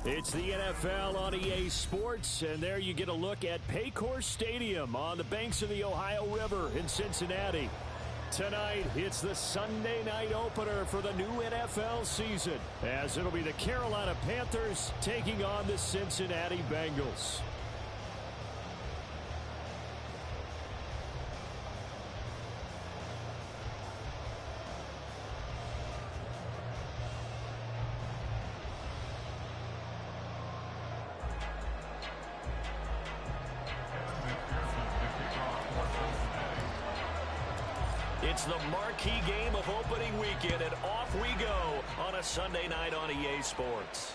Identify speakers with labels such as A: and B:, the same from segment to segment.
A: It's the NFL on EA Sports, and there you get a look at Paycor Stadium on the banks of the Ohio River in Cincinnati. Tonight, it's the Sunday night opener for the new NFL season, as it'll be the Carolina Panthers taking on the Cincinnati Bengals. It's the marquee game of opening weekend, and off we go on a Sunday night on EA Sports.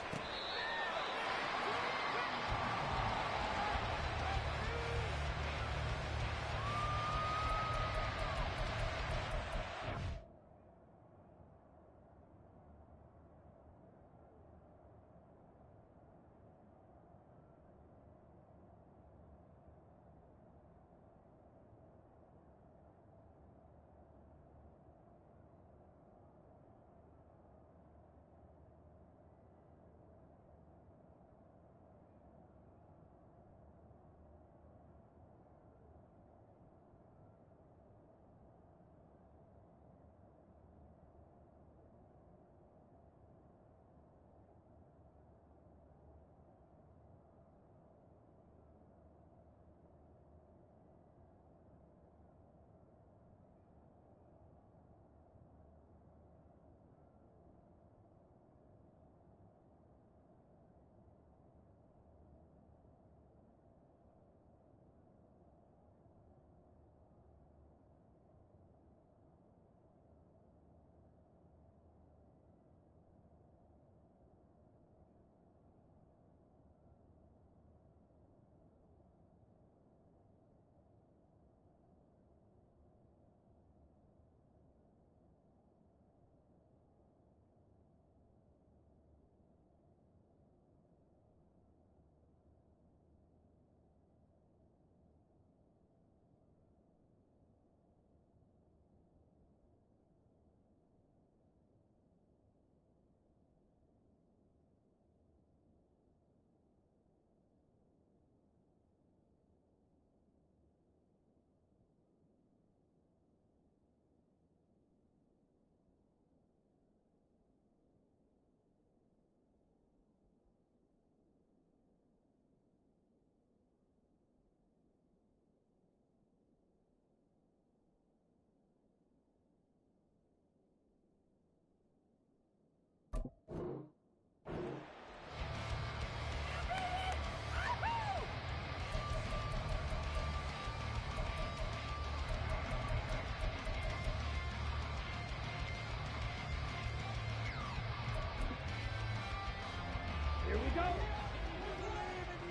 B: Here we go.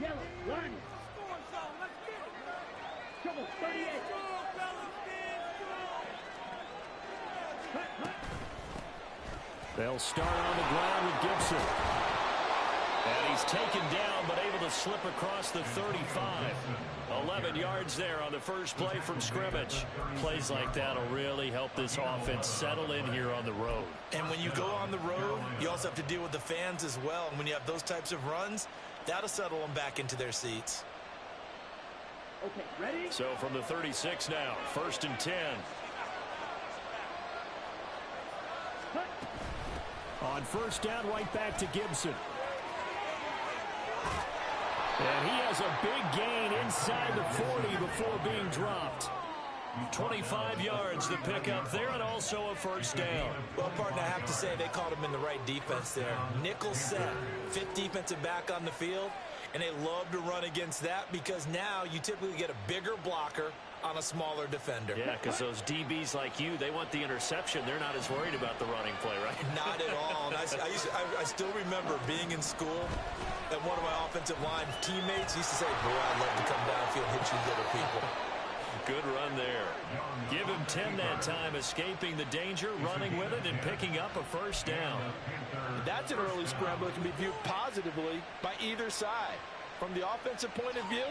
B: Yellow, line. Trouble, 38.
A: They'll start on the ground with Gibson. And he's taken down, but able to slip across the 35. 11 yards there on the first play from scrimmage. Plays like that will really help this offense settle in here on the road.
C: And when you go on the road, you also have to deal with the fans as well. And when you have those types of runs, that'll settle them back into their seats.
B: Okay, ready?
A: So from the 36 now, 1st and 10. On first down, right back to Gibson. And he has a big gain inside the 40 before being dropped. 25 yards to pick up there, and also a first down.
C: Well, partner, I have to say they called him in the right defense there. Nickel set, 5th defensive back on the field, and they love to run against that because now you typically get a bigger blocker on a smaller defender.
A: Yeah, because those DBs like you, they want the interception. They're not as worried about the running play, right?
C: Not at all. And I still remember being in school, and one of my offensive line teammates used to say, boy, I'd love to come downfield and hit you little people.
A: Good run there. Give him 10 that time, escaping the danger, running with it, and picking up a first down.
D: That's an early scramble that can be viewed positively by either side. From the offensive point of view,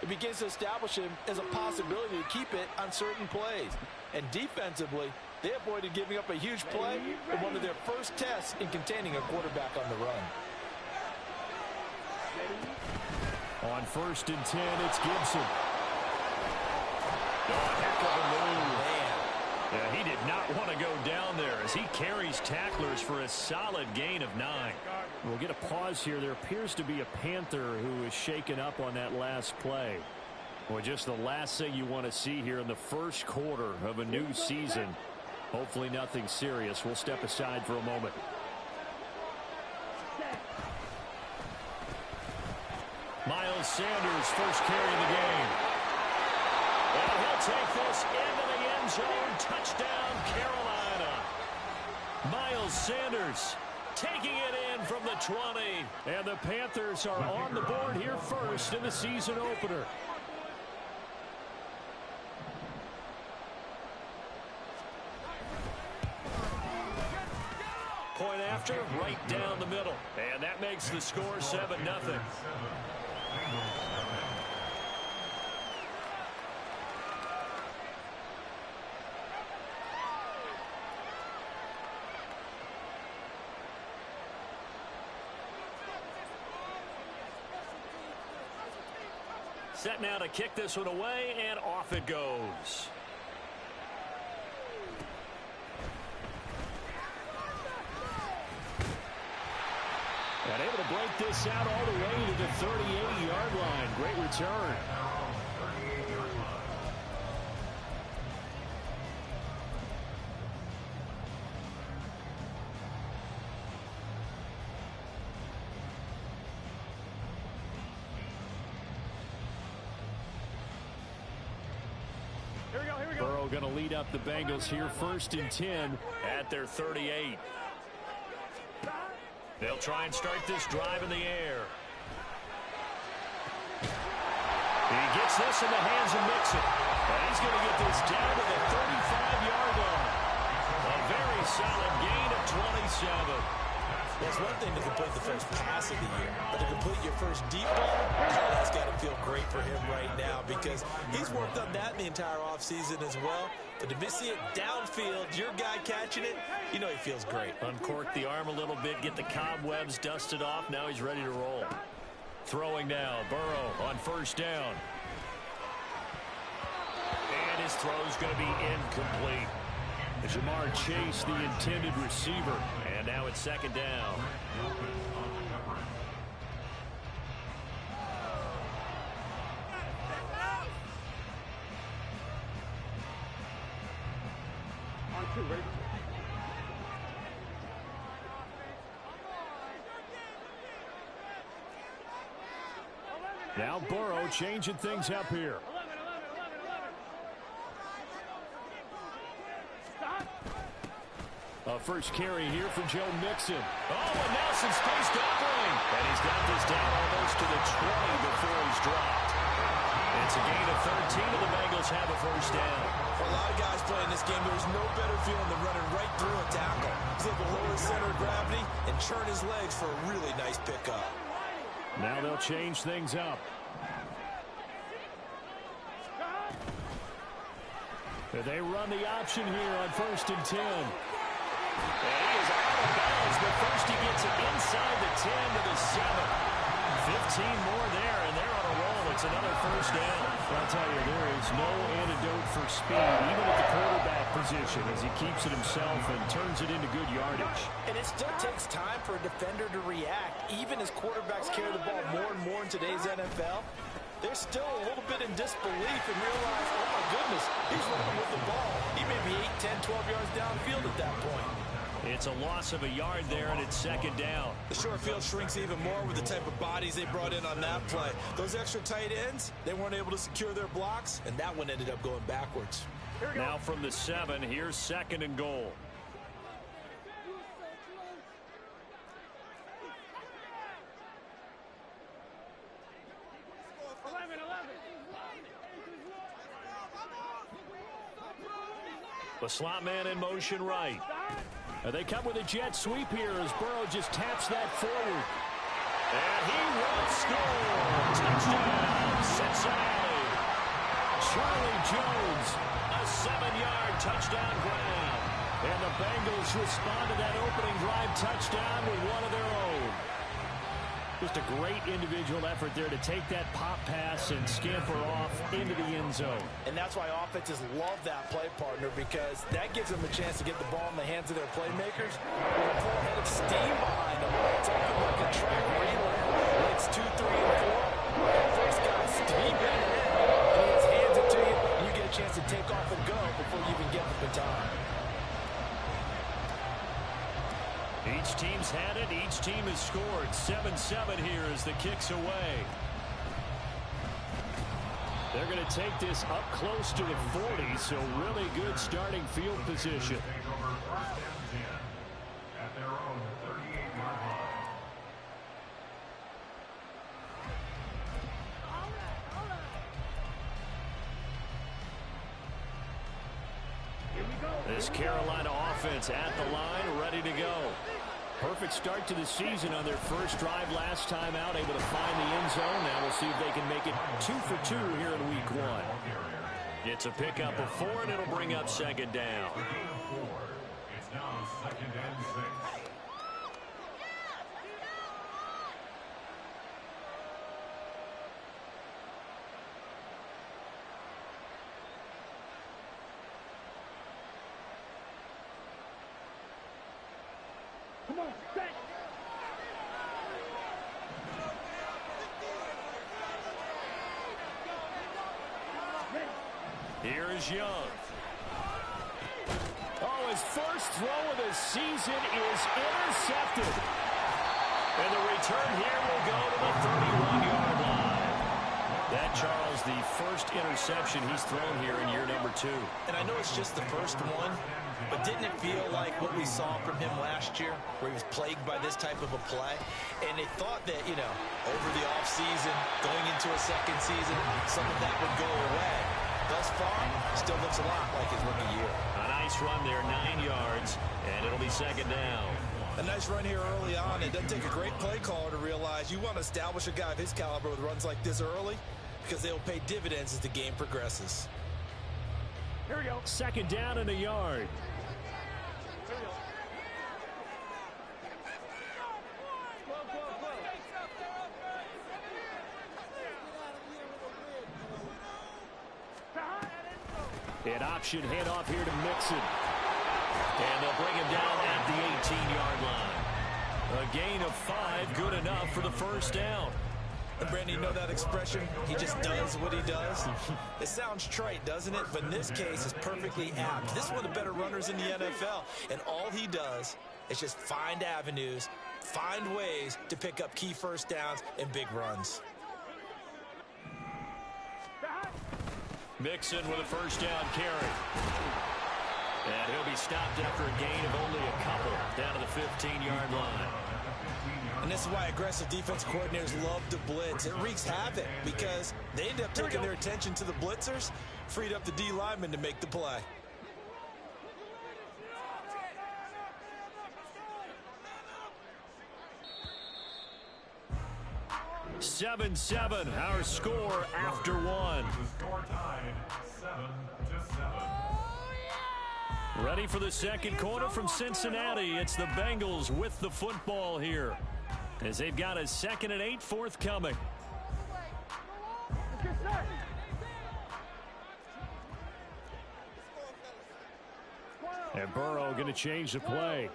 D: it begins to establish him as a possibility to keep it on certain plays. And defensively, they avoided giving up a huge play in one of their first tests in containing a quarterback on the run.
A: On 1st and 10, it's Gibson. Oh, heck of a move.
C: Man.
A: Yeah, he did not want to go down there as he carries tacklers for a solid gain of 9. We'll get a pause here. There appears to be a Panther who is shaken up on that last play. Well, just the last thing you want to see here in the first quarter of a new season. Hopefully nothing serious. We'll step aside for a moment. Miles Sanders first carry of the game. And he'll take this into the end zone. Touchdown, Carolina. Miles Sanders taking it in from the 20. And the Panthers are on the board here first in the season opener. Point after, right down the middle. And that makes the score 7-0. Set now to kick this one away, and off it goes. And able to break this out all the way to the 38-yard line. Great return. Burrow going to lead up the Bengals here 1st and 10 at their 38. They'll try and start this drive in the air. He gets this in the hands of Mixon. And he's going to get this down to the 35-yard line. A very solid gain of 27.
C: It's one thing to complete the first pass of the year, but to complete your first deep ball, that's got to feel great for him right now because he's worked on that the entire offseason as well. But to see it downfield, your guy catching it, you know he feels great.
A: Uncork the arm a little bit, get the cobwebs dusted off. Now he's ready to roll. Throwing now, Burrow on 1st down. And his throw's going to be incomplete. Jamar Chase, the intended receiver. And now it's 2nd down. Now Burrow changing things up here. A first carry here for Joe Mixon. Oh, and now some space doubling. And he's got this down almost to the 20 before he's dropped. It's a gain of 13, and the Bengals have a 1st down.
C: For a lot of guys playing this game, there's no better feeling than running right through a tackle. He's able to lower his center of gravity and churn his legs for a really nice pickup.
A: Now they'll change things up. They run the option here on 1st and 10. And he is out of bounds, but first he gets it inside the 10 to the 7. 15 more there, and they're on a roll. It's another 1st down. I'll tell you, there is no antidote for speed, even at the quarterback position, as he keeps it himself and turns it into good yardage.
C: And it still takes time for a defender to react. Even as quarterbacks carry the ball more and more in today's NFL, they're still a little bit in disbelief and realize, oh my goodness, he's running with the ball. He may be 8, 10, 12 yards downfield at that point.
A: It's a loss of a yard there, and it's 2nd down.
C: The short field shrinks even more with the type of bodies they brought in on that play. Those extra tight ends, they weren't able to secure their blocks, and that one ended up going backwards.
A: Now from the 7, here's 2nd and goal. The slot man in motion right. They come with a jet sweep here as Burrow just taps that forward. And he will score. Touchdown, Cincinnati. Charlie Jones, a 7-yard touchdown grab. And the Bengals respond to that opening drive touchdown with one of their own. Just a great individual effort there to take that pop pass and scamper off into the end zone.
D: And that's why offenses love that play, partner, because that gives them a chance to get the ball in the hands of their playmakers with a full head of steam behind them. It's often like a track relay. It's 2, 3, and 4. First guy steaming ahead, and he just hands it to you, and you get a chance to take off and go before you even get the baton.
A: Each team's had it. Each team has scored. 7-7 here as the kick's away. They're going to take this up close to the 40, so really good starting field position. This Carolina offense at the line, ready to go. Perfect start to the season on their first drive last time out, able to find the end zone. Now we'll see if they can make it 2 for 2 here in week 1. It's a pickup of 4, and it'll bring up second down.
E: It's now 2nd and 6.
B: Come on, set.
A: Here is Young. Oh, his first throw of the season is intercepted. And the return here will go to the 31-yard line. That, Charles, the first interception he's thrown here in year number 2.
C: And I know it's just the first one, but didn't it feel like what we saw from him last year, where he was plagued by this type of a play? And they thought that, you know, over the offseason, going into a second season, some of that would go away. Thus far, still looks a lot like his rookie year.
A: A nice run there, 9 yards, and it'll be second down.
C: A nice run here early on. It doesn't take a great play caller to realize you want to establish a guy of his caliber with runs like this early, because they'll pay dividends as the game progresses.
A: Here we go. Second down and a yard. An option handoff here to Mixon. And they'll bring him down at the 18-yard line. A gain of 5, good enough for the first down.
C: And Brandon, you know that expression? He just does what he does. It sounds trite, doesn't it? But in this case, it's perfectly apt. This is one of the better runners in the NFL. And all he does is just find avenues, find ways to pick up key first downs and big runs.
A: Mixon with a first down carry. And he'll be stopped after a gain of only a couple down to the 15-yard line.
C: And this is why aggressive defense coordinators love to blitz. It wreaks havoc because they end up taking their attention to the blitzers, freed up the D lineman to make the play.
A: 7-7, our score after 1.
E: The score tied 7-7.
A: Ready for the second quarter from Cincinnati. It's the Bengals with the football here, as they've got a 2nd and 8 forthcoming. And Burrow going to change the play.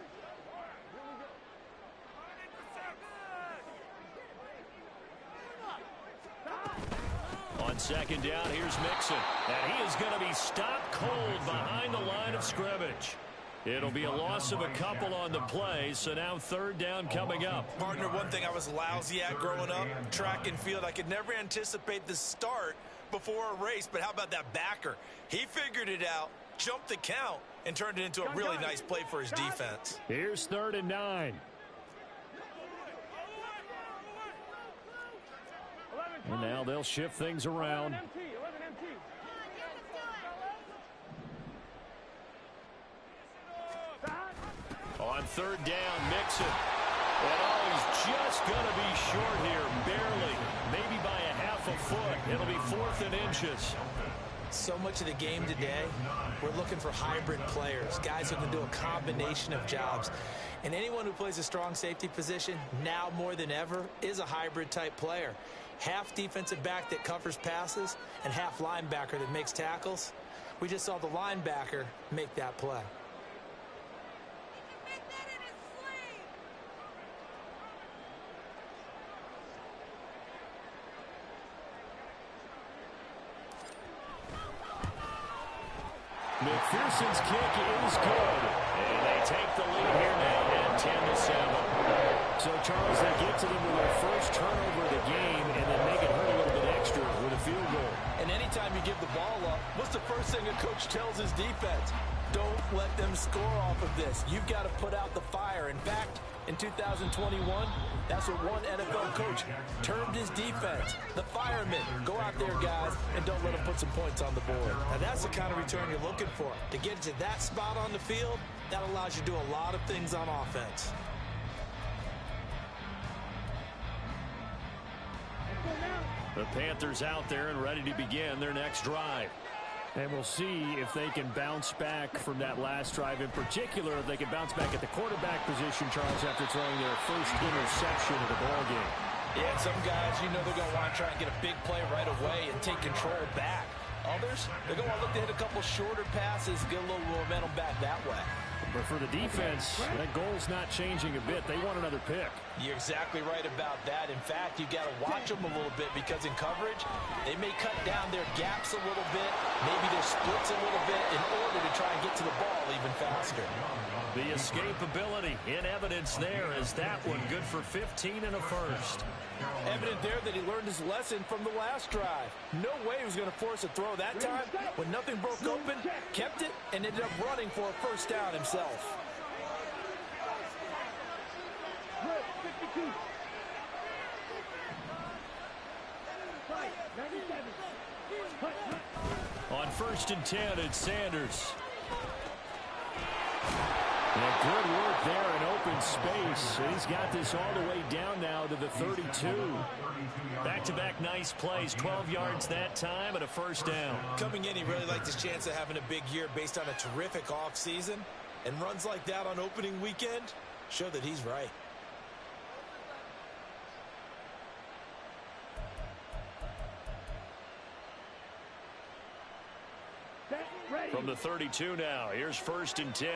A: On second down, here's Mixon. And he is going to be stopped cold behind the line of scrimmage. It'll be a loss of a couple on the play, so now 3rd down coming up.
C: Partner, one thing I was lousy at growing up, track and field, I could never anticipate the start before a race, but how about that backer? He figured it out, jumped the count, and turned it into a really nice play for his defense.
A: Here's 3rd and 9. And now they'll shift things around. On 3rd down, Mixon. And oh, he's just going to be short here, barely. Maybe by a half a foot. It'll be 4th and inches.
C: So much of the game today, we're looking for hybrid players, guys who can do a combination of jobs. And anyone who plays a strong safety position, now more than ever, is a hybrid type player. Half defensive back that covers passes and half linebacker that makes tackles. We just saw the linebacker make that play.
A: McPherson's kick is good. And they take the lead here now at 10-7. So, Charles, they get to them with their first turnover of the game and then make it hurt a little bit extra with a field goal.
D: And anytime you give the ball up, what's the first thing a coach tells his defense? Don't let them score off of this. You've got to put out the fire. In fact, in 2021, that's what one NFL coach termed his defense. The firemen. Go out there, guys, and don't let them put some points on the board.
C: Now, that's the kind of return you're looking for. To get to that spot on the field, that allows you to do a lot of things on offense.
A: The Panthers out there and ready to begin their next drive. And we'll see if they can bounce back from that last drive. In particular, if they can bounce back at the quarterback position, Charles, after throwing their first interception of the ballgame.
D: Yeah, some guys, you know they're going to want to try and get a big play right away and take control back. Others, they're going to look to hit a couple shorter passes, get a little momentum back that way.
A: But for the defense, that goal's not changing a bit. They want another pick.
D: You're exactly right about that. In fact, you got to watch them a little bit because in coverage, they may cut down their gaps a little bit, maybe their splits a little bit in order to try and get to the ball even faster.
A: The escapability in evidence there is that one good for 15 and a first.
D: Evident there that he learned his lesson from the last drive. No way he was going to force a throw that time. When nothing broke open, kept it, and ended up running for a first down himself.
A: On 1st and 10, it's Sanders. And good work there in open space. He's got this all the way down now to the 32. Back-to-back nice plays, 12 yards that time and a first down.
C: Coming in, he really liked his chance of having a big year based on a terrific offseason. And runs like that on opening weekend show that he's right.
A: From the 32 now, here's 1st and 10.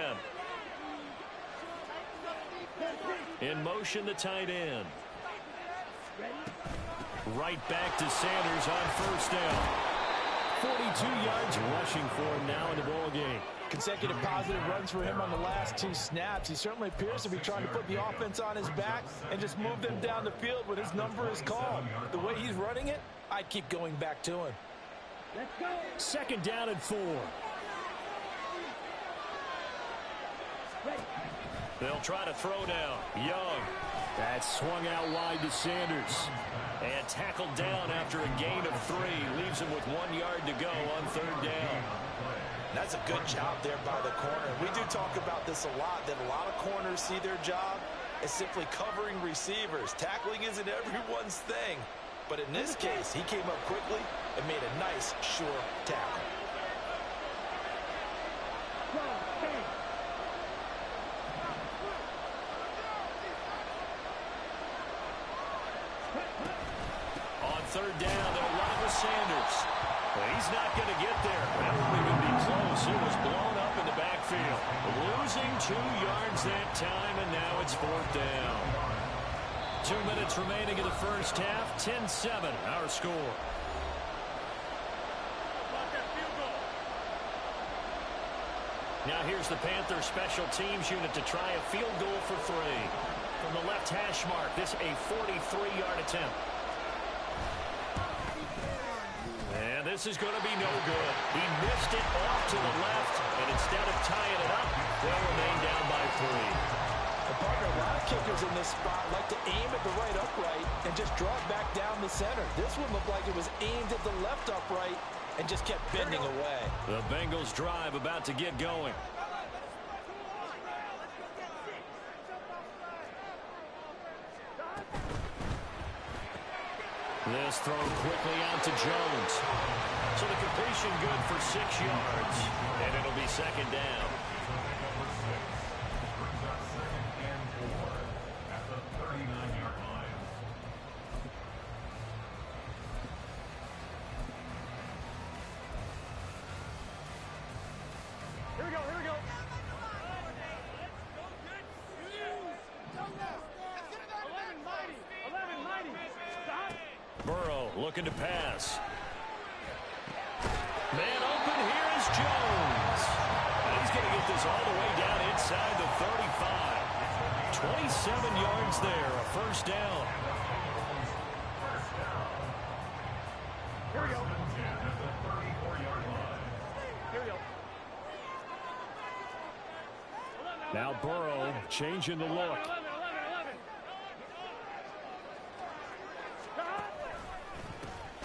A: In motion, the tight end. Right back to Sanders on 1st down. 42 yards rushing for him now in the ball game.
D: Consecutive positive runs for him on the last 2 snaps. He certainly appears to be trying to put the offense on his back and just move them down the field when his number is called. The way he's running it, I'd keep going back to him.
B: Let's go.
A: 2nd down and 4. They'll try to throw down. Young. That swung out wide to Sanders. And tackled down after a gain of 3. Leaves him with 1 yard to go on 3rd down.
C: That's a good job there by the corner. We do talk about this a lot, that a lot of corners see their job as simply covering receivers. Tackling isn't everyone's thing. But in this case, he came up quickly and made a nice, sure tackle.
A: On 3rd down, they'll run with Sanders. Well, he's not going to get there. That won't even be close. It was blown up in the backfield. Losing 2 yards that time, and now it's 4th down. 2 minutes remaining in the first half. 10-7, our score. Now here's the Panther special teams unit to try a field goal for 3. From the left hash mark, this a 43-yard attempt. And this is going to be no good. He missed it off to the left, and instead of tying it up, they'll remain down by 3.
D: The partner, a lot of kickers in this spot like to aim at the right upright and just draw it back down the center. This one looked like it was aimed at the left upright and just kept bending away.
A: The Bengals drive about to get going. This throw quickly out to Jones. So the completion good for 6 yards, and it'll be second down.
E: Brings up 2nd and 4 at the 39-yard line.
B: Here we go, here we go.
A: Burrow looking to pass. Man open, here is Jones. And he's going to get this all the way down inside the 35. 27 yards there, a first down.
B: Here we go.
E: At the 34-yard line.
B: Here we go.
A: Now Burrow changing the look.
B: 11.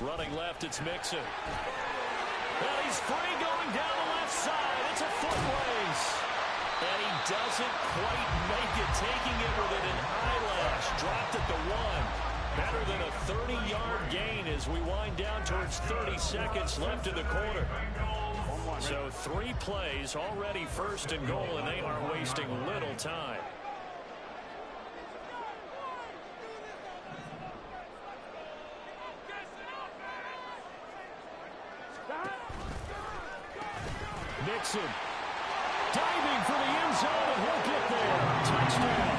A: Running left, it's Mixon. Well, he's free going down the left side. It's a foot race. And he doesn't quite make it, taking it within an eyelash. Dropped at the 1. Better than a 30-yard gain as we wind down towards 30 seconds left in the quarter. So 3 plays, already first and goal, and they are wasting little time. Mixon diving for the end zone, and he'll get there. Touchdown.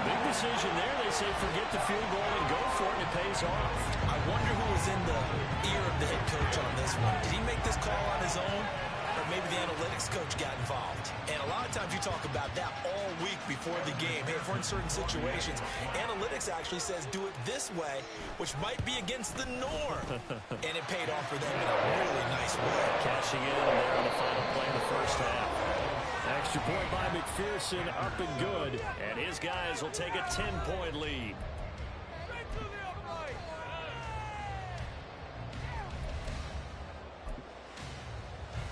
A: Big decision there. They say forget the field goal and go for it, and it pays off.
C: I wonder who was in the ear of the head coach on this one. Did he make this call on his own? Or maybe the analytics coach got involved. And a lot of times you talk about that all week before the game. Hey, if we're in certain situations, analytics actually says do it this way, which might be against the norm. And it paid off for them in a really nice way.
A: Cashing in there on the final play of the first half. Extra point by McPherson, up and good. And his guys will take a 10-point lead.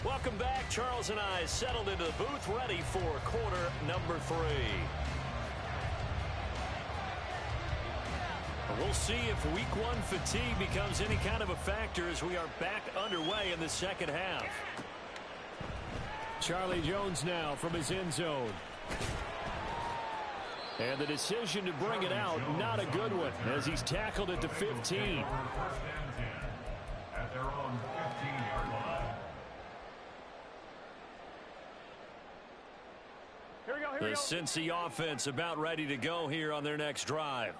A: Welcome back. Charles and I settled into the booth, ready for quarter number 3. We'll see if week 1 fatigue becomes any kind of a factor as we are back underway in the second half. Charlie Jones now from his end zone. And the decision to bring it out, not a good one, as he's tackled at the 15.
E: First and 10 at their own 15-yard line.
A: The Cincy offense about ready to go here on their next drive.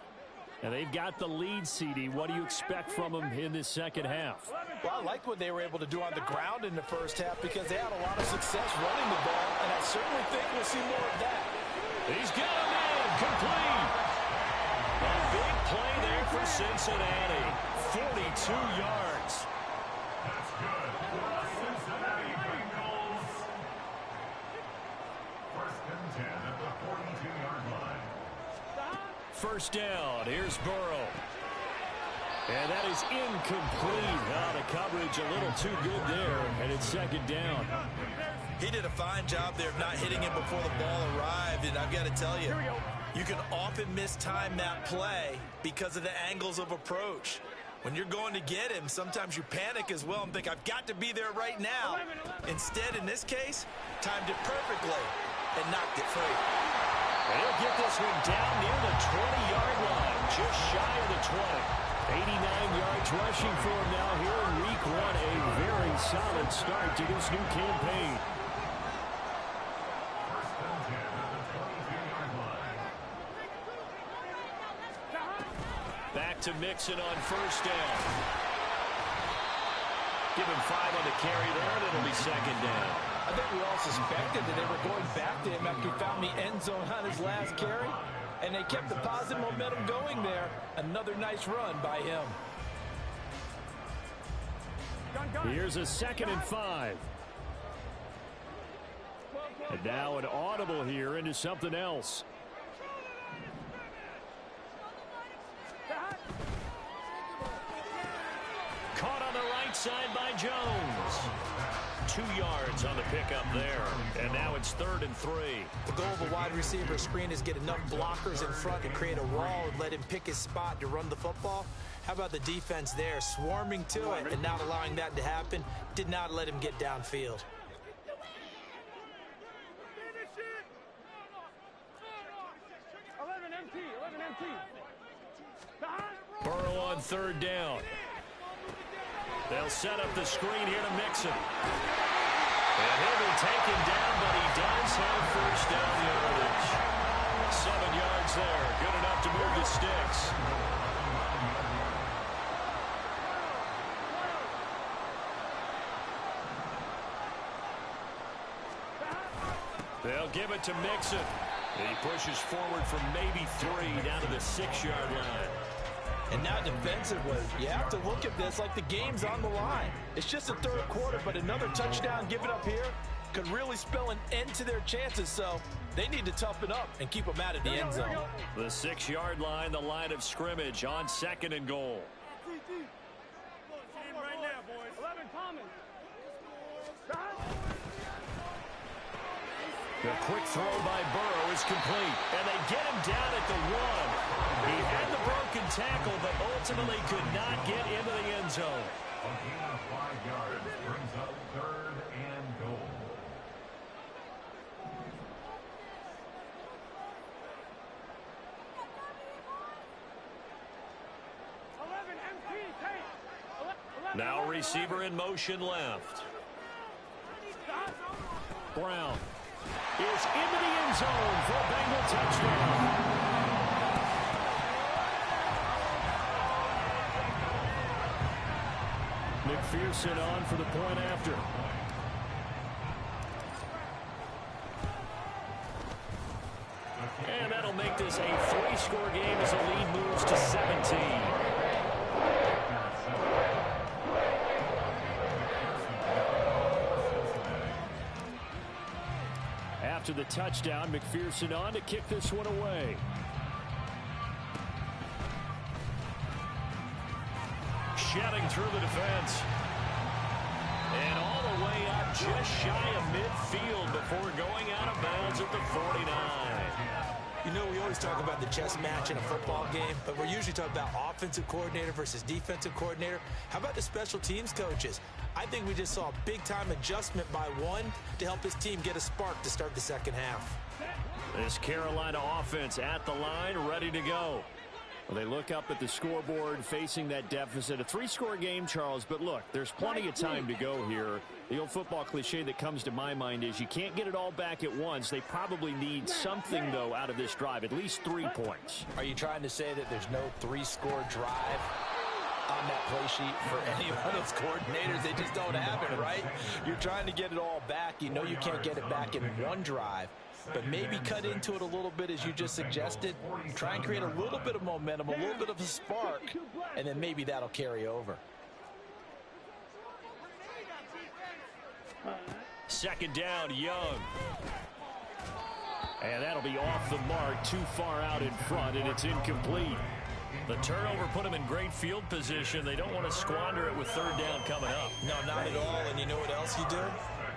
A: And they've got the lead, CD. What do you expect from them in this second half?
D: Well, I liked what they were able to do on the ground in the first half because they had a lot of success running the ball, and I certainly think we'll see more of that.
A: He's got a man complete. A big play there for Cincinnati. 42 yards.
E: That's good for the Cincinnati Bengals. First and 10 at the 42-yard line.
A: First down. Here's Burrow. And that is incomplete. The coverage a little too good there, and it's second down.
C: He did a fine job there of not hitting him before the ball arrived, and I've got to tell you, you can often mistime that play because of the angles of approach. When you're going to get him, sometimes you panic as well and think, I've got to be there right now. Instead, in this case, timed it perfectly and knocked it free.
A: And he'll get this one down near the 20-yard line, just shy of the 20. 89 yards rushing for him now here in week 1. A very solid start to this new campaign.
E: First and 10 at the 22-yard line.
A: Back to Mixon on first down. Give him 5 on the carry there, and it'll be second down.
D: I think we all suspected that they were going back to him after he found the end zone on his last carry, and they kept the positive momentum going there. Another nice run by him.
A: Here's a 2nd and 5. And now an audible here into something else. Caught on the right side by Jones. 2 yards on the pickup there. And now it's 3rd and 3.
C: The goal of a wide receiver screen is get enough blockers in front to create a wall and let him pick his spot to run the football. How about the defense there, swarming to it and not allowing that to happen? Did not let him get downfield.
A: Burrow on third down. They'll set up the screen here to Mixon. And he'll be taken down, but he does have first down yardage. 7 yards there. Good enough to move the sticks. They'll give it to Mixon. He pushes forward from maybe 3 down to the 6-yard line.
D: And now defensively, you have to look at this like the game's on the line. It's just the third quarter, but another touchdown given up here could really spell an end to their chances, so they need to toughen up and keep them out of the end zone.
A: The 6-yard line, the line of scrimmage on 2nd and goal.
B: Right now, boys. 11 Thomas.
A: The quick throw by Burrow is complete, and they get him down at the 1. He had the broken tackle, but ultimately could not get into the end zone.
E: A gain of 5 yards brings up 3rd and goal.
A: Now receiver in motion left. Brown is into the end zone for a Bengal touchdown. McPherson on for the point after. And that'll make this a 3-score game as the lead moves to 17. After the touchdown, McPherson on to kick this one away. Shedding through the defense. And all the way up just shy of midfield before going out of bounds at the 49.
C: You know, we always talk about the chess match in a football game, but we're usually talking about offensive coordinator versus defensive coordinator. How about the special teams coaches? I think we just saw a big-time adjustment by one to help his team get a spark to start the second half.
A: This Carolina offense at the line, ready to go. Well, they look up at the scoreboard facing that deficit. A 3-score game, Charles, but look, there's plenty of time to go here. The old football cliche that comes to my mind is you can't get it all back at once. They probably need something, though, out of this drive, at least 3 points.
D: Are you trying to say that there's no 3-score drive on that play sheet for any one of those coordinators? They just don't have it, right? You're trying to get it all back. You know you can't get it back in one drive. But maybe cut into it a little bit as you just suggested. Try and create a little bit of momentum, a little bit of a spark, and then maybe that'll carry over.
A: Second down, Young. And that'll be off the mark, too far out in front, and it's incomplete. The turnover put them in great field position. They don't want to squander it with third down coming up.
C: No, not at all. And you know what else you do?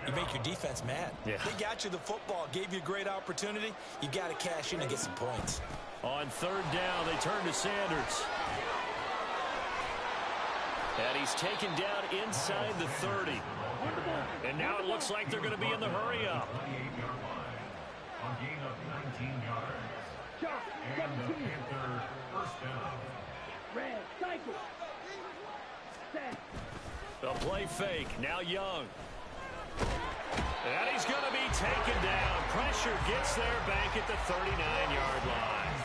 C: You make your defense mad.
A: Yeah.
C: They got you the football, gave you a great opportunity. You got to cash in and get some points.
A: On third down, they turn to Sanders. And he's taken down inside the 30. And now it looks like they're going to be in the hurry-up.
E: A gain of 19 yards. And the Panther first down.
B: Red, cycle. Set.
A: The play fake, now Young. And he's going to be taken down. Pressure gets there back at the 39-yard line.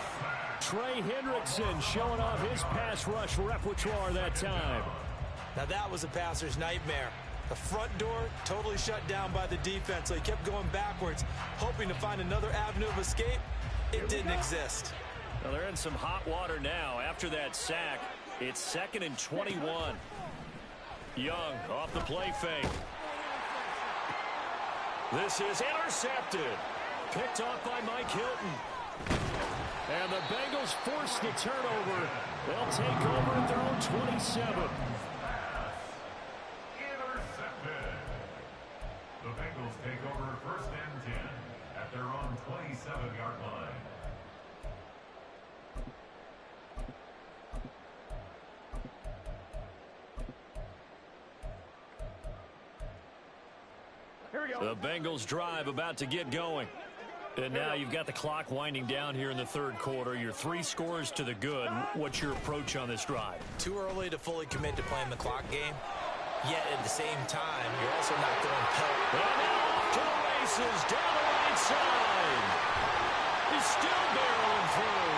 A: Trey Hendrickson showing off his pass rush repertoire that time.
C: Now that was a passer's nightmare. The front door totally shut down by the defense, so he kept going backwards, hoping to find another avenue of escape. It didn't exist.
A: Well, they're in some hot water now. After that sack, it's 2nd and 21. Young off the play fake. This is intercepted. Picked off by Mike Hilton. And the Bengals force the turnover. They'll take over at their own 27.
E: Intercepted. The Bengals take over 1st and 10 at their own 27-yard line.
B: Here we go.
A: The Bengals drive about to get going. And now you've got the clock winding down here in the third quarter. You're 3 scores to the good. What's your approach on this drive?
C: Too early to fully commit to playing the clock game. Yet at the same time, you're also not throwing pelt.
A: And now off to the races down the right side. He's still barreling through.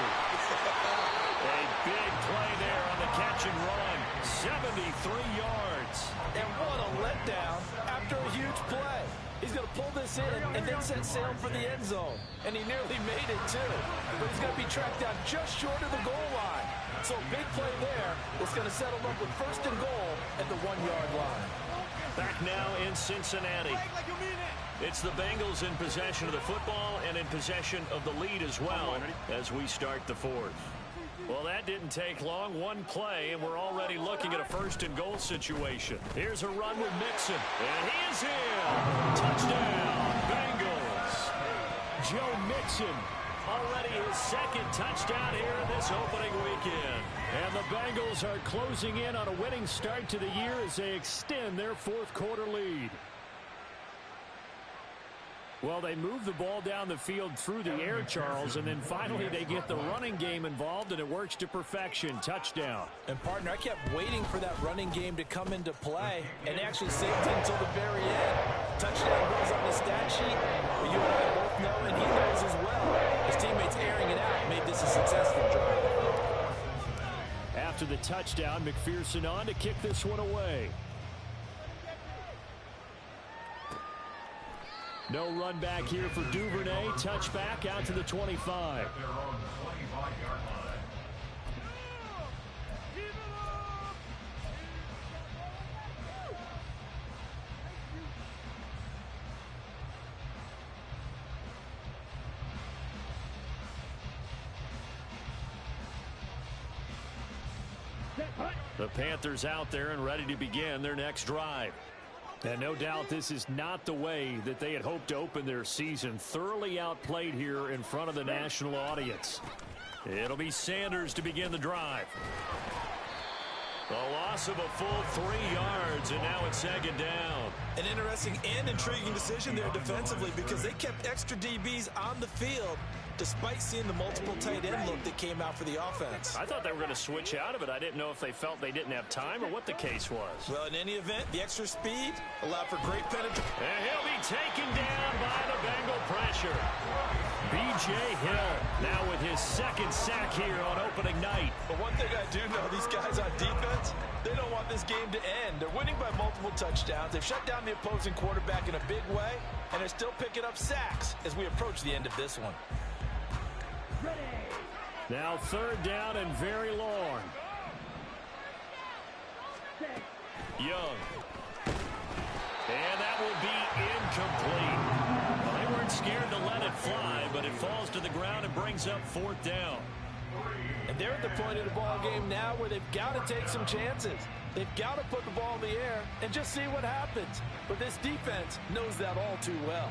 A: A big play there on the catch and run. 73 yards.
D: And what a letdown after a huge play. He's going to pull this in and then set sail for the end zone. And he nearly made it, too. But he's going to be tracked down just short of the goal line. So a big play there is going to settle up with first and goal at the 1-yard line.
A: Back now in Cincinnati. It's the Bengals in possession of the football and in possession of the lead as well as we start the fourth. Well, that didn't take long. One play, and we're already looking at a first and goal situation. Here's a run with Mixon, and he is in. Touchdown, Bengals. Joe Mixon, already his second touchdown here in this opening weekend. And the Bengals are closing in on a winning start to the year as they extend their fourth quarter lead. Well, they move the ball down the field through the air, Charles, and then finally they get the running game involved, and it works to perfection. Touchdown.
D: And, partner, I kept waiting for that running game to come into play and actually saved it until the very end. Touchdown goes on the stat sheet, but you and I both know, and he knows as well, his teammates airing it out made this a successful drive.
A: After the touchdown, McPherson on to kick this one away. No run back here for Duvernay. Touchback out to the 25.
E: At their own 25-yard line.
A: The Panthers out there and ready to begin their next drive. And no doubt this is not the way that they had hoped to open their season. Thoroughly outplayed here in front of the national audience. It'll be Sanders to begin the drive. The loss of a full 3 yards, and now it's second down.
C: An interesting and intriguing decision there defensively because they kept extra DBs on the field despite seeing the multiple tight end look that came out for the offense.
A: I thought they were going to switch out of it. I didn't know if they felt they didn't have time or what the case was.
C: Well, in any event, the extra speed allowed for great penetration.
A: And he'll be taken down by the Bengal pressure. B.J. Hill now with his second sack here on opening night.
D: But one thing I do know, these guys on defense, they don't want this game to end. They're winning by multiple touchdowns. They've shut down the opposing quarterback in a big way, and they're still picking up sacks as we approach the end of this one.
A: Now third down and very long. Young. And that will be incomplete. Well, they weren't scared to let it fly, but it falls to the ground and brings up fourth down.
D: And they're at the point of the ball game now where they've got to take some chances. They've got to put the ball in the air and just see what happens. But this defense knows that all too well.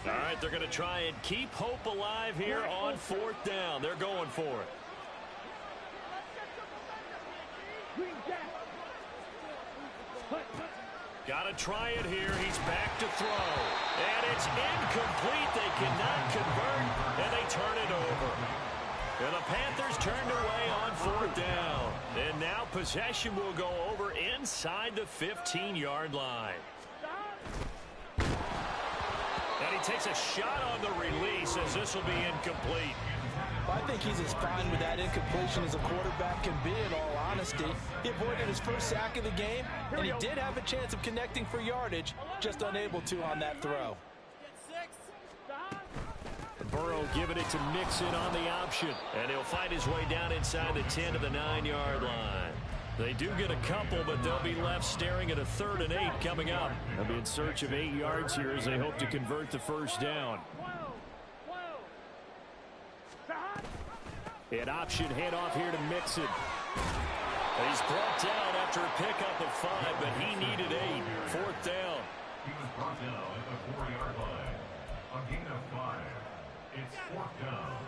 A: All right, they're going to try and keep hope alive here on fourth down. They're going for it. Got to try it here. He's back to throw. And it's incomplete. They cannot convert, and they turn it over. And the Panthers turned away on fourth down. And now possession will go over inside the 15-yard line. And he takes a shot on the release as this will be incomplete.
D: I think he's as fine with that incompletion as a quarterback can be, in all honesty. He avoided his first sack of the game, and he did have a chance of connecting for yardage, just unable to on that throw.
A: Burrow giving it to Mixon on the option, and he'll find his way down inside the 10 to the 9-yard line. They do get a couple, but they'll be left staring at a 3rd and 8 coming up. They'll be in search of 8 yards here as they hope to convert the first down. An option handoff here to Mixon. He's brought down after a pickup of 5, but he needed 8.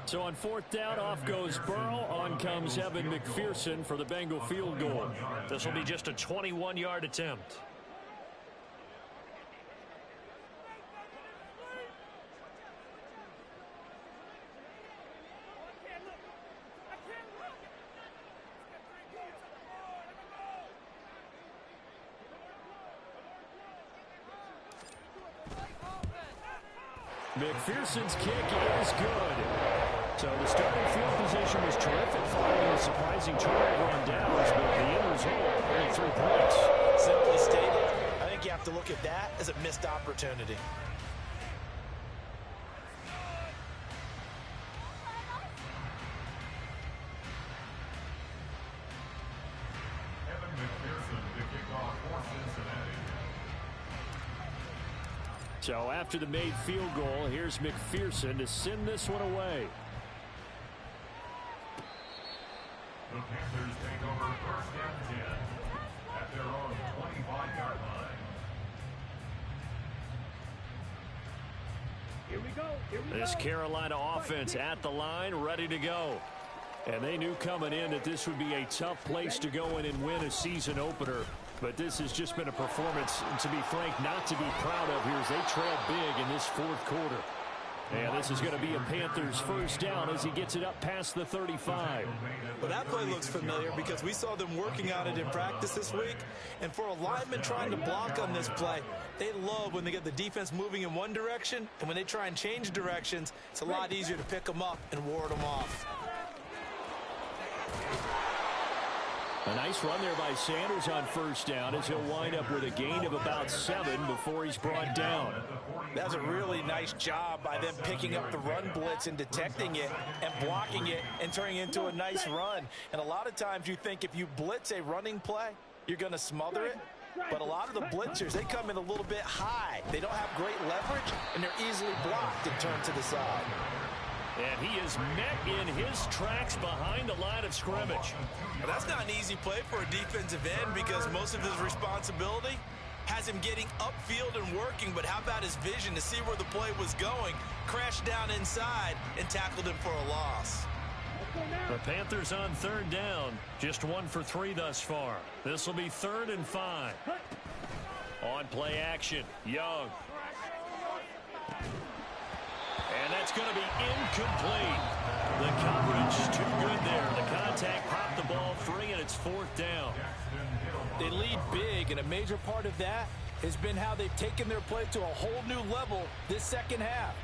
A: So on fourth down, off goes Burrow. On comes Evan McPherson for the Bengal field goal. This will be just a 21-yard attempt. McPherson's kick is good. So the starting field position was terrific following a surprising turnover on downs, but the end result, only 3 points.
C: Simply stated, I think you have to look at that as a missed opportunity.
E: Evan McPherson to kick off for Cincinnati.
A: So after the made field goal, here's McPherson to send this one away.
E: The Panthers take over first and 10 at their own 25-yard line.
B: Here we go. Here we
A: This
B: go.
A: Carolina offense at the line, ready to go. And they knew coming in that this would be a tough place to go in and win a season opener. But this has just been a performance, to be frank, not to be proud of here as they trail big in this fourth quarter. And this is going to be a Panthers first down as he gets it up past the 35.
C: Well, that play looks familiar because we saw them working on it in practice this week. And for a lineman trying to block on this play, they love when they get the defense moving in one direction. And when they try and change directions, it's a lot easier to pick them up and ward them off.
A: A nice run there by Sanders on first down as he'll wind up with a gain of about 7 before he's brought down.
C: That's a really nice job by them picking up the run blitz and detecting it and blocking it and turning it into a nice run. And a lot of times you think if you blitz a running play, you're going to smother it. But a lot of the blitzers, they come in a little bit high. They don't have great leverage, and they're easily blocked and turned to the side.
A: And he is met in his tracks behind the line of scrimmage.
C: Now, that's not an easy play for a defensive end because most of his responsibility has him getting upfield and working, but how about his vision to see where the play was going, crashed down inside, and tackled him for a loss.
A: The Panthers on third down, just 1 for 3 thus far. This will be 3rd and 5. On play action, Young. And that's going to be incomplete. The coverage too good there. The contact popped the ball free, and it's 4th down.
D: They lead big, and a major part of that has been how they've taken their play to a whole new level this second half.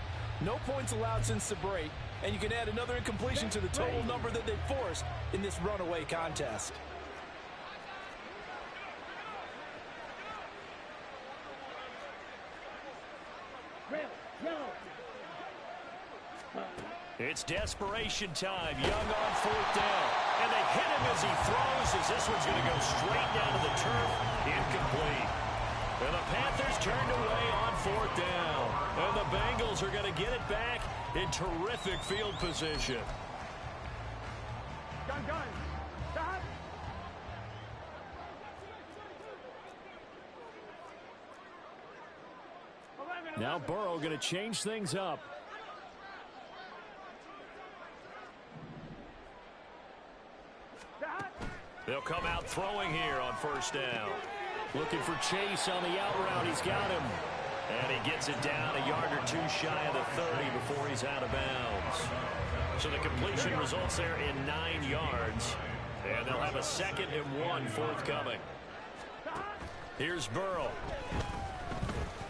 D: No points allowed since the break, and you can add another incompletion to the total number that they forced in this runaway contest.
A: It's desperation time. Young on 4th down. And they hit him as he throws as this one's going to go straight down to the turf. Incomplete. And the Panthers turned away on 4th down. And the Bengals are going to get it back in terrific field position.
B: Gun. Stop.
A: Now Burrow going to change things up. They'll come out throwing here on first down. Looking for Chase on the out route. He's got him. And he gets it down a yard or 2 shy of the 30 before he's out of bounds. So the completion results there in 9 yards. And they'll have a 2nd and 1 forthcoming. Here's Burrow.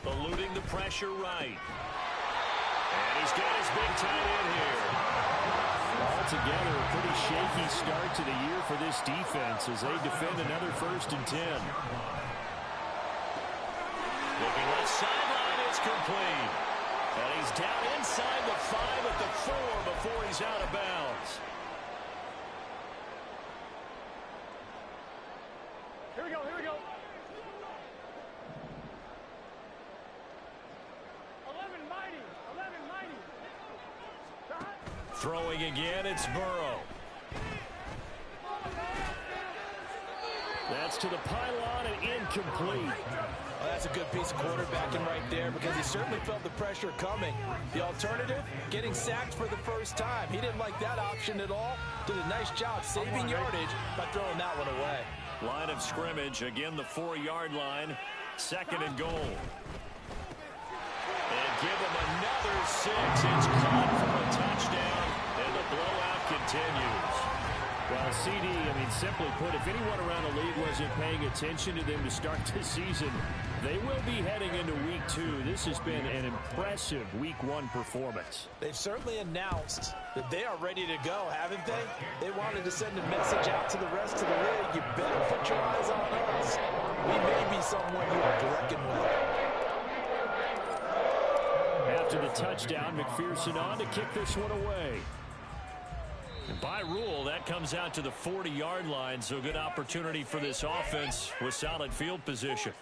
A: Eluding the pressure right. And he's got his big tight end here. Altogether, a pretty shaky start to the year for this defense as they defend another 1st and 10. Looking left sideline, it's complete. And he's down inside the 5 at the 4 before he's out of bounds.
B: Here we go. 11 mighty. Stop.
A: Throwing again, it's Burrow. That's gets to the pylon and incomplete.
C: Well, that's a good piece of quarterbacking right there because he certainly felt the pressure coming. The alternative, getting sacked for the first time. He didn't like that option at all. Did a nice job saving yardage by throwing that one away.
A: Line of scrimmage, again the 4-yard line. 2nd and goal. And give him another 6. It's caught for a touchdown, and the blowout continues. Well, CD, simply put, if anyone around the league wasn't paying attention to them to start this season, they will be heading into Week 2. This has been an impressive Week 1 performance.
C: They've certainly announced that they are ready to go, haven't they? They wanted to send a message out to the rest of the league. You better put your eyes on us. We may be someone you have to reckon with.
A: After the touchdown, McPherson on to kick this one away. And by rule, that comes out to the 40-yard line, so good opportunity for this offense with solid field position.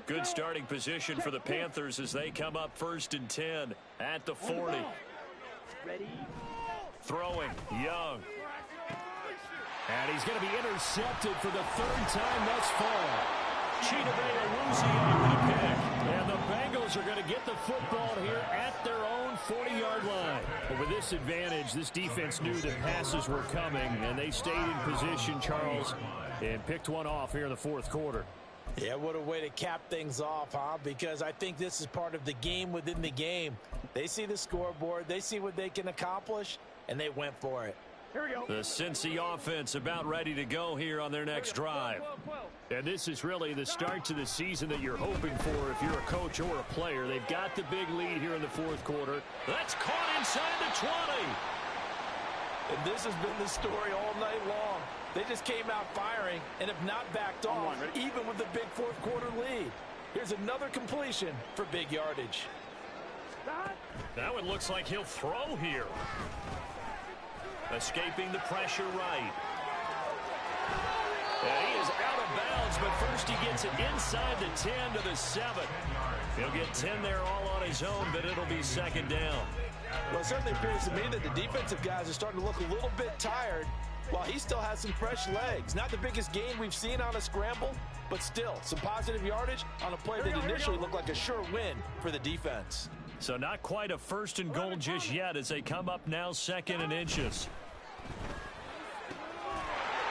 A: Good starting position for the Panthers as they come up 1st and 10 at the 40.
B: Ready?
A: Throwing, Young. And he's going to be intercepted for the 3rd time thus far. Chidobe with a pick. And the Bengals are going to get the football here at their own 40-yard line. But with this advantage, this defense knew that passes were coming, and they stayed in position, Charles, and picked one off here in the 4th quarter.
C: Yeah, what a way to cap things off, huh? Because I think this is part of the game within the game. They see the scoreboard, they see what they can accomplish, and they went for it.
B: Here we go.
A: The Cincy offense about ready to go here on their next drive. And this is really the start to the season that you're hoping for if you're a coach or a player. They've got the big lead here in the 4th quarter. That's caught inside the 20.
C: And this has been the story all night long. They just came out firing and have not backed off, even with the big 4th quarter lead. Here's another completion for big yardage.
A: That one looks like he'll throw here. Escaping the pressure right. And he is out of bounds, but first he gets it inside the 10 to the 7. He'll get 10 there all on his own, but it'll be 2nd down.
C: Well, it certainly appears to me that the defensive guys are starting to look a little bit tired while he still has some fresh legs. Not the biggest gain we've seen on a scramble, but still some positive yardage on a play that initially looked like a sure win for the defense.
A: So not quite a 1st and goal just yet as they come up now 2nd and inches.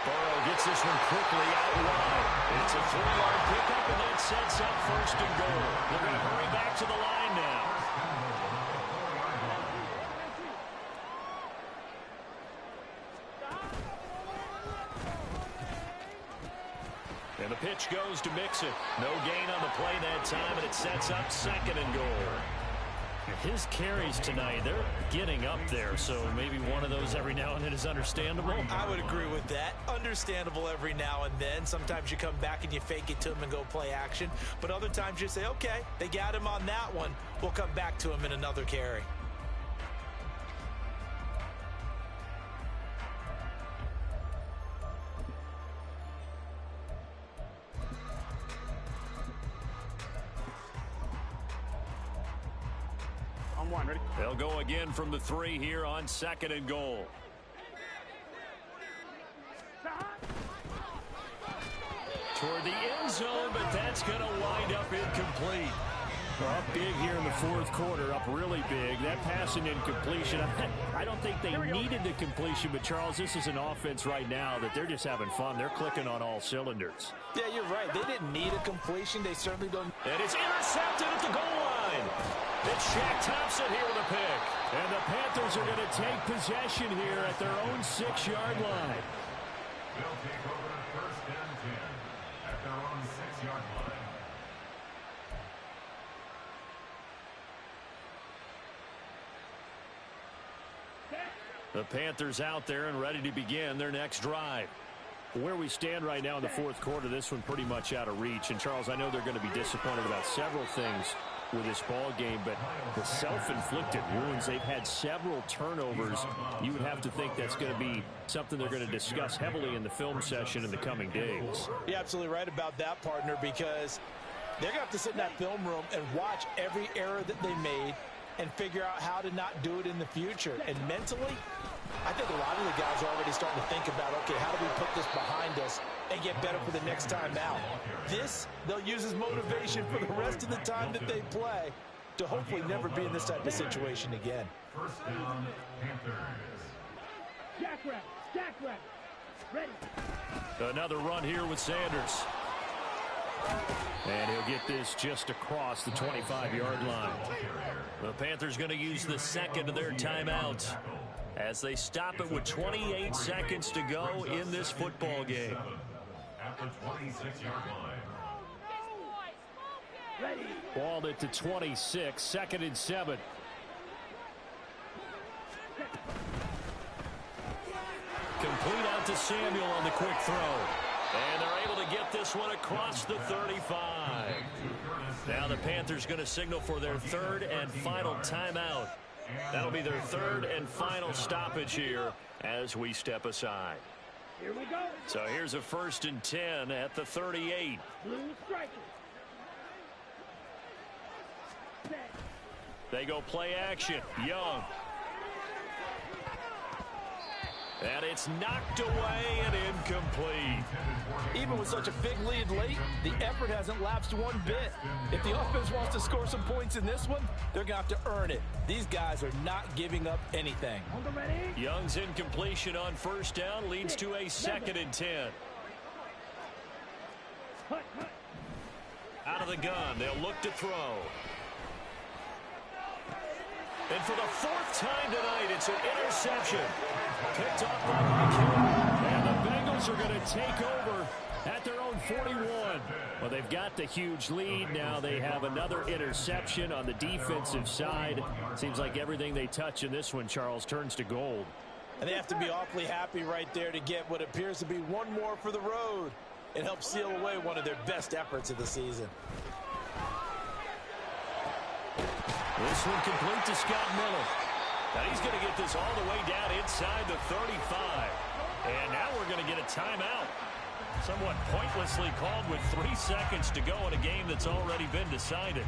A: Burrow gets this one quickly out wide. It's a 3-yard pickup, and that sets up 1st and goal. They're going to hurry back to the line now. And the pitch goes to Mixon. No gain on the play that time, and it sets up 2nd and goal. His carries tonight, they're getting up there, so maybe one of those every now and then is understandable.
C: I would agree with that. Understandable every now and then. Sometimes you come back and you fake it to him and go play action. But other times you say, okay, they got him on that one. We'll come back to him in another carry.
A: They'll go again from the 3 here on 2nd and goal. Toward the end zone, but that's going to wind up incomplete. Up big here in the 4th quarter, up really big. That pass and incompletion, I don't think they needed the completion, but Charles, this is an offense right now that they're just having fun. They're clicking on all cylinders.
C: Yeah, you're right. They didn't need a completion. They certainly don't.
A: And it's intercepted at the goal line. It's Shaq Thompson here with a pick. And the Panthers are going to take possession here at their own 6-yard line.
E: They'll take over 1st and 10 at their own 6-yard line.
A: The Panthers out there and ready to begin their next drive. Where we stand right now in the fourth quarter, this one pretty much out of reach. And, Charles, I know they're going to be disappointed about several things with this ball game, but the self-inflicted wounds, they've had several turnovers. You would have to think that's going to be something they're going to discuss heavily in the film session in the coming days.
D: You're absolutely right about that, partner, because they're going to have to sit in that film room and watch every error that they made and figure out how to not do it in the future. And mentally, I think a lot of the guys are already starting to think about, okay, how do we put this behind us and get better for the next time out? This, they'll use as motivation for the rest of the time that they play to hopefully never be in this type of situation again.
E: First down, Panthers.
B: Jack ready.
A: Another run here with Sanders. And he'll get this just across the 25-yard line. The Panthers going to use the second of their timeouts as they stop it with 28 seconds to go in this football game.
E: At the 26-yard line.
A: Balled it to 26, 2nd and 7. Complete out to Samuel on the quick throw. And they're able to get this one across the 35. Now the Panthers going to signal for their third and final timeout. That'll be their third and final stoppage here as we step aside.
B: Here we go.
A: So here's a 1st and 10 at the 38.
B: Blue striker.
A: They go play action. Young. And it's knocked away and incomplete.
D: Even with such a big lead late, the effort hasn't lapsed one bit. If the offense wants to score some points in this one, they're going to have to earn it. These guys are not giving up anything.
A: Young's incompletion on 1st down leads to a 2nd and 10. Out of the gun, they'll look to throw. And for the 4th time tonight, it's an interception. Picked off by Mike Hill. And the Bengals are going to take over at their own 41. Well, they've got the huge lead. Now they have another interception on the defensive side. Seems like everything they touch in this one, Charles, turns to gold.
D: And they have to be awfully happy right there to get what appears to be one more for the road. It helps seal away one of their best efforts of the season.
A: This one complete to Scott Miller. Now he's going to get this all the way down inside the 35. And now we're going to get a timeout. Somewhat pointlessly called with 3 seconds to go in a game that's already been decided.